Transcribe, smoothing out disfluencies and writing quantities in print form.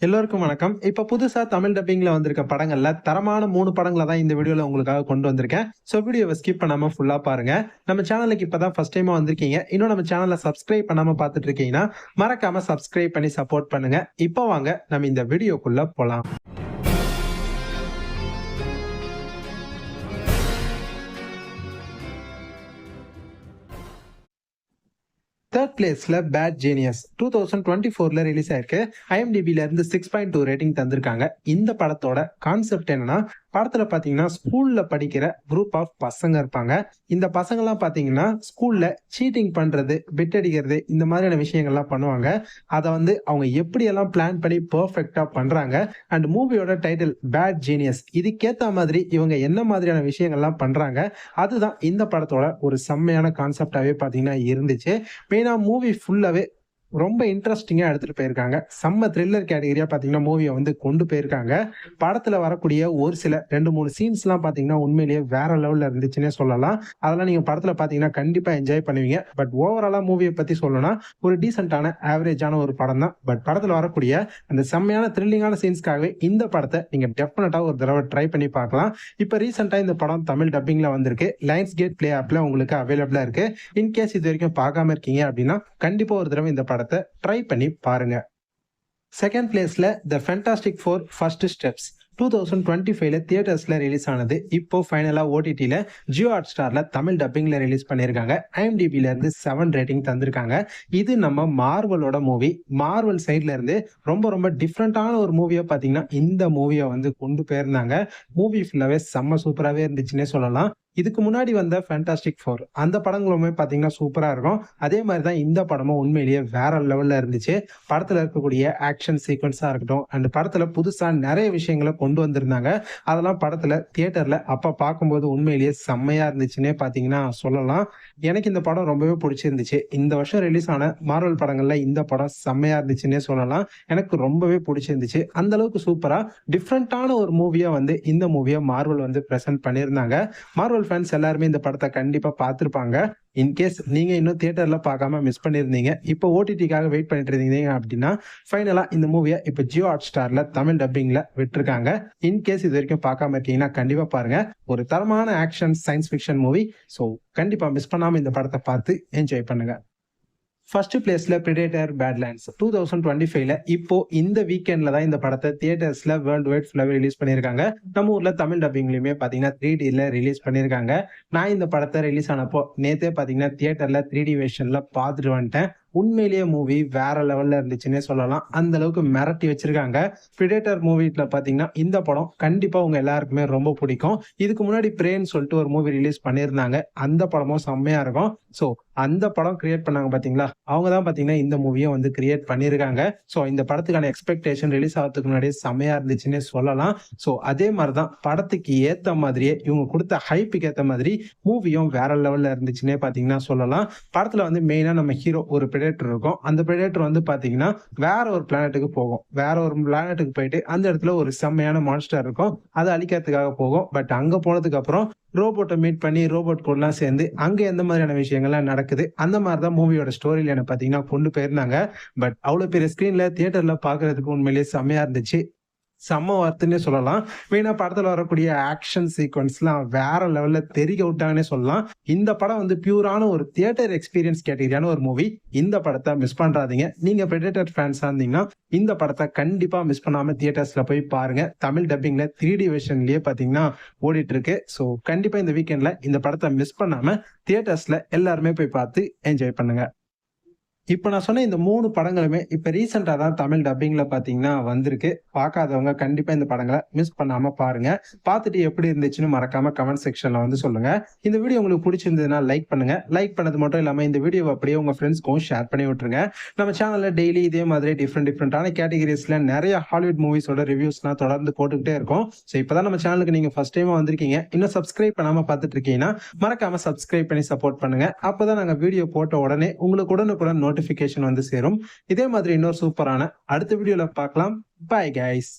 எல்லோருக்கும் வணக்கம். இப்ப புதுசா தமிழ் டப்பிங்ல வந்திருக்க படங்கள்ல தரமான 3 படங்கள தான் இந்த வீடியோல உங்களுக்காக கொண்டு வந்திருக்கேன். வீடியோவ ஸ்கிப் பண்ணாம ஃபுல்லா பாருங்க. நம்ம சேனலுக்கு இப்பதான் ஃபர்ஸ்ட் டைமா வந்திருக்கீங்க. இன்னும் நம்ம சேனல சப்ஸ்கிரைப் பண்ணாம பார்த்துட்டு இருக்கீங்கன்னா, மறக்காம சப்ஸ்கிரைப் பண்ணி சப்போர்ட் பண்ணுங்க. இப்போ வாங்க நம்ம இந்த வீடியோக்குள்ள போலாம். தேர்ட் பிளேஸ்ல பேட் ஜீனியஸ் 2024ல ரிலீஸ் ஆயிருக்கு. IMDbல இருந்து 6.2 ரேட்டிங் தந்திருக்காங்க. இந்த படத்தோட கான்செப்ட் என்னன்னா, படத்துல பாத்தீங்கன்னா ஸ்கூல்ல படிக்கிற குரூப் ஆஃப் பசங்க இருப்பாங்க. இந்த பசங்கெல்லாம் பாத்தீங்கன்னா ஸ்கூல்ல சீட்டிங் பண்றது, பிட் அடிக்கிறது இந்த மாதிரியான விஷயங்கள்லாம் பண்ணுவாங்க. அத அவங்க எப்படியெல்லாம் பிளான் பண்ணி பெர்ஃபெக்ட்டா பண்றாங்க. அண்ட் மூவியோட டைட்டில் பேட் ஜீனியஸ். இதுக்கேத்த மாதிரி இவங்க என்ன மாதிரியான விஷயங்கள்லாம் பண்றாங்க, அதுதான் இந்த படத்தோட ஒரு செம்மையான கான்செப்டாவே பாத்தீங்கன்னா இருந்துச்சு. மெயினா மூவி ஃபுல்லாவே ரொம்ப இன்ட்ரஸ்டிங்கா எடுத்துட்டு போயிருக்காங்க. செம்ம த்ரில்லர் கேட்டகரியா பாத்தீங்கன்னா மூவிய கொண்டு போயிருக்காங்க. படத்துல வரக்கூடிய ஒரு சில 2, 3 சீன்ஸ்லாம் பாத்தீங்கன்னா உண்மையிலேயே வேற லெவல்ல இருந்துச்சுன்னே சொல்லலாம். அதெல்லாம் நீங்க படத்துல பாத்தீங்கன்னா கண்டிப்பா என்ஜாய் பண்ணுவீங்க. பட் ஓவராலா மூவிய பத்தி சொல்லணும்னா ஒரு டீசென்ட்டான ஆவரேஜான ஒரு படம் தான். பட் படத்துல வரக்கூடிய அந்த செம்மையான த்ரில்லிங்கான சீன்ஸ்க்காகவே இந்த படத்த நீங்க டெஃபினட்டா ஒரு தடவ ட்ரை பண்ணி பார்க்கலாம். இப்ப ரீசென்ட்டா இந்த படம் தமிழ் டப்பிங்ல வந்திருக்கு. லயன்ஸ் கேட் பிளே ஆப்ல உங்களுக்கு அவைலபிளா இருக்கு. இன்கேஸ் இது வரைக்கும் பார்க்காம இருக்கீங்க அப்படின்னா, கண்டிப்பா ஒரு தடவ இந்த படத்த ட்ரை பண்ணி பாருங்க. செகண்ட் பிளேஸ்ல the Fantastic Four First Steps 2025ல தியேட்டர்ஸ்ல ரிலீஸ் ஆனது. இப்போ ஃபைனலா ஓடிடில ஜியோ ஹாட்ஸ்டார்ல தமிழ் டப்பிங்ல ரிலீஸ் பண்ணியிருக்காங்க. IMDbல இருந்து 7 ரேட்டிங் தந்திருக்காங்க. இது நம்ம மார்வலோட மூவி. மார்வல் சைட்ல இருந்து ரொம்ப ரொம்ப டிஃப்ரெண்டான ஒரு மூவியா பாத்தீங்கன்னா இந்த மூவிய கொண்டு போயிருந்தாங்க. மூவி ஃபுல்லாவே செம்ம சூப்பராவே இருந்துச்சுன்னே சொல்லலாம். இதுக்கு முன்னாடி வந்த ஃபேண்டாஸ்டிக் ஃபோர் அந்த படங்களுமே பாத்தீங்கன்னா சூப்பரா இருக்கும். அதே மாதிரி தான் இந்த படமும் உண்மையிலேயே வேற லெவல்ல இருந்துச்சு. படத்துல இருக்கக்கூடிய ஆக்ஷன் சீக்வன்ஸா இருக்கட்டும், அண்ட் படத்துல புதுசா நிறைய விஷயங்கள கொண்டு வந்திருந்தாங்க. அதெல்லாம் படத்துல தியேட்டர்ல அப்ப பார்க்கும்போது உண்மையிலேயே செம்மையா இருந்துச்சுன்னே பாத்தீங்கன்னா சொல்லலாம். எனக்கு இந்த படம் ரொம்பவே பிடிச்சிருந்துச்சு. இந்த வருஷம் ரிலீஸ் ஆன மார்வல் படங்கள்ல இந்த படம் செம்மையா இருந்துச்சுன்னே சொல்லலாம். எனக்கு ரொம்பவே பிடிச்சிருந்துச்சு. அந்த அளவுக்கு சூப்பரா டிஃப்ரெண்டான ஒரு மூவியா இந்த மூவிய மார்வல் பிரசன்ட் பண்ணியிருந்தாங்க. மார்வல் ஃபேன்ஸ் எல்லாருமே இந்த படத்த கண்டிப்பா பார்த்திருப்பாங்க. இன்கேஸ் நீங்க இன்னும் தியேட்டர்ல பார்க்காம மிஸ் பண்ணியிருந்தீங்க, இப்போ ஓடிடிக்காக வெயிட் பண்ணிட்டு இருந்தீங்க அப்படின்னா, ஃபைனலா இந்த மூவிய இப்ப ஜியோ ஹாட்ஸ்டார்ல தமிழ் டப்பிங்ல விட்டுருக்காங்க. இன்கேஸ் இது வரைக்கும் பார்க்காம இருக்கீங்கன்னா கண்டிப்பா பாருங்க. ஒரு தரமான action science fiction movie. So கண்டிப்பா மிஸ் பண்ணாம இந்த படத்த பார்த்து என்ஜாய் பண்ணுங்க. ஃபர்ஸ்ட் பிளேஸ்ல பிரெடேட்டர் பேட்லேண்ட்ஸ் 2025ல இப்போ இந்த வீக்கெண்ட்ல தான் இந்த படத்தை தியேட்டர்ஸ்ல வேர்ல்டு வைட் ஃபுல்லாவே ரிலீஸ் பண்ணியிருக்காங்க. நம்ம ஊர்ல தமிழ் டப்பிங்லயுமே பாத்தீங்கன்னா 3Dல ரிலீஸ் பண்ணியிருக்காங்க. நான் இந்த படத்தை ரிலீஸ் ஆனப்போ நேத்தே பாத்தீங்கன்னா தியேட்டர்ல 3D வெர்ஷன்ல பார்த்துட்டு வந்துட்டேன். உண்மையிலேயே மூவி வேற லெவல்ல இருந்துச்சுன்னே சொல்லலாம். அந்த அளவுக்கு மிரட்டி வச்சிருக்காங்க. பிரெடேட்டர் மூவில பாத்தீங்கன்னா இந்த படம் கண்டிப்பா உங்க எல்லாருக்குமே ரொம்ப பிடிக்கும். இதுக்கு முன்னாடி பிரேன்னு சொல்லிட்டு ஒரு மூவி ரிலீஸ் பண்ணியிருந்தாங்க. அந்த படமும் செம்மையா இருக்கும். சோ அந்த படம் கிரியேட் பண்ணாங்க பாத்தீங்களா, அவங்க தான் பாத்தீங்கன்னா இந்த மூவியை கிரியேட் பண்ணியிருக்காங்க. சோ இந்த படத்துக்கான எக்ஸ்பெக்டேஷன் ரிலீஸ் ஆகிறதுக்கு முன்னாடியே செம்மையா இருந்துச்சுன்னே சொல்லலாம். சோ அதே மாதிரிதான் படத்துக்கு ஏத்த மாதிரியே இவங்க கொடுத்த ஹைப்புக்கு ஏத்த மாதிரி மூவியும் வேற லெவல்ல இருந்துச்சுன்னே பாத்தீங்கன்னா சொல்லலாம். படத்துல மெயினா நம்ம ஹீரோ ஒரு பிரெடேட்டர் இருக்கும். அந்த பிரெடேட்டர் பாத்தீங்கன்னா வேற ஒரு பிளானட்டுக்கு போகும். வேற ஒரு பிளானட்டுக்கு போயிட்டு அந்த இடத்துல ஒரு செம்மையான மான்ஸ்டர் இருக்கும். அதை அழிக்கிறதுக்காக போகும். பட் அங்க போனதுக்கு அப்புறம் ரோபோட்டை மீட் பண்ணி ரோபோட் கூடலாம் சேர்ந்து அங்க எந்த மாதிரியான விஷயங்கள்லாம் நடக்குது, அந்த மாதிரிதான் மூவியோட ஸ்டோரியில என்ன பாத்தீங்கன்னா கொண்டு போயிருந்தாங்க. பட் அவ்வளவு பெரிய ஸ்கிரீன்ல தியேட்டர்ல பாக்குறதுக்கு உண்மையிலேயே செம்மையா இருந்துச்சு. செம்ம வார்த்தைன்னே சொல்லலாம். மெயினா படத்துல வரக்கூடிய ஆக்ஷன் சீக்வன்ஸ்லாம் வேற லெவல்ல தெறிக்க விட்டாங்கன்னே சொல்லலாம். இந்த படம் பியூரான ஒரு தியேட்டர் எக்ஸ்பீரியன்ஸ் கேட்டகரியான ஒரு மூவி. இந்த படத்தை மிஸ் பண்றாதீங்க. நீங்க பிரெடேட்டர் ஃபேன்ஸா இருந்தீங்கன்னா இந்த படத்தை கண்டிப்பா மிஸ் பண்ணாம தியேட்டர்ஸ்ல போய் பாருங்க. தமிழ் டப்பிங்ல 3D வெர்ஷன்லயே பாத்தீங்கன்னா ஓடிட்டு இருக்கு. சோ கண்டிப்பா இந்த வீக்கெண்ட்ல இந்த படத்தை மிஸ் பண்ணாம தியேட்டர்ஸ்ல எல்லாருமே போய் பார்த்து என்ஜாய் பண்ணுங்க. இப்ப நான் சொன்ன இந்த 3 படங்களுமே இப்ப ரீசென்ட்டா தான் தமிழ் டப்பிங்ல பாத்தீங்கன்னா வந்திருக்கு. பார்க்காதவங்க கண்டிப்பா இந்த படங்கள மிஸ் பண்ணாம பாருங்க. பார்த்துட்டு எப்படி இருந்துச்சுன்னு மறக்காம கமெண்ட் செக்ஷன்ல சொல்லுங்க. இந்த வீடியோ உங்களுக்கு பிடிச்சிருந்ததுன்னா லைக் பண்ணுங்க. லைக் பண்ணது மட்டும் இல்லாம இந்த வீடியோவ அப்படியே உங்க ஃப்ரெண்ட்ஸ்க்கும் ஷேர் பண்ணி விட்டுருங்க. நம்ம சேனல்ல டெய்லி இதே மாதிரி டிஃப்ரெண்டான கேட்டகரிஸ்ல நிறைய ஹாலிவுட் மூவிஸோட ரிவ்யூஸ்லாம் தொடர்ந்து போட்டுக்கிட்டே இருக்கும். சோ இப்பதான் நம்ம சேனலுக்கு நீங்க ஃபர்ஸ்ட் டைமா வந்திருக்கீங்க, இன்னும் சப்ஸ்கிரைப் பண்ணாம பார்த்துட்டு இருக்கீங்கன்னா மறக்காம சப்ஸ்கிரைப் பண்ணி சப்போர்ட் பண்ணுங்க. அப்பதான் நாங்க வீடியோ போட்ட உடனே உங்களுக்கு உடனுக்குடன் நோட்டிபிகேஷன் சேரும். இதே மாதிரி இன்னொரு சூப்பரான அடுத்த வீடியோல பார்க்கலாம். Bye guys.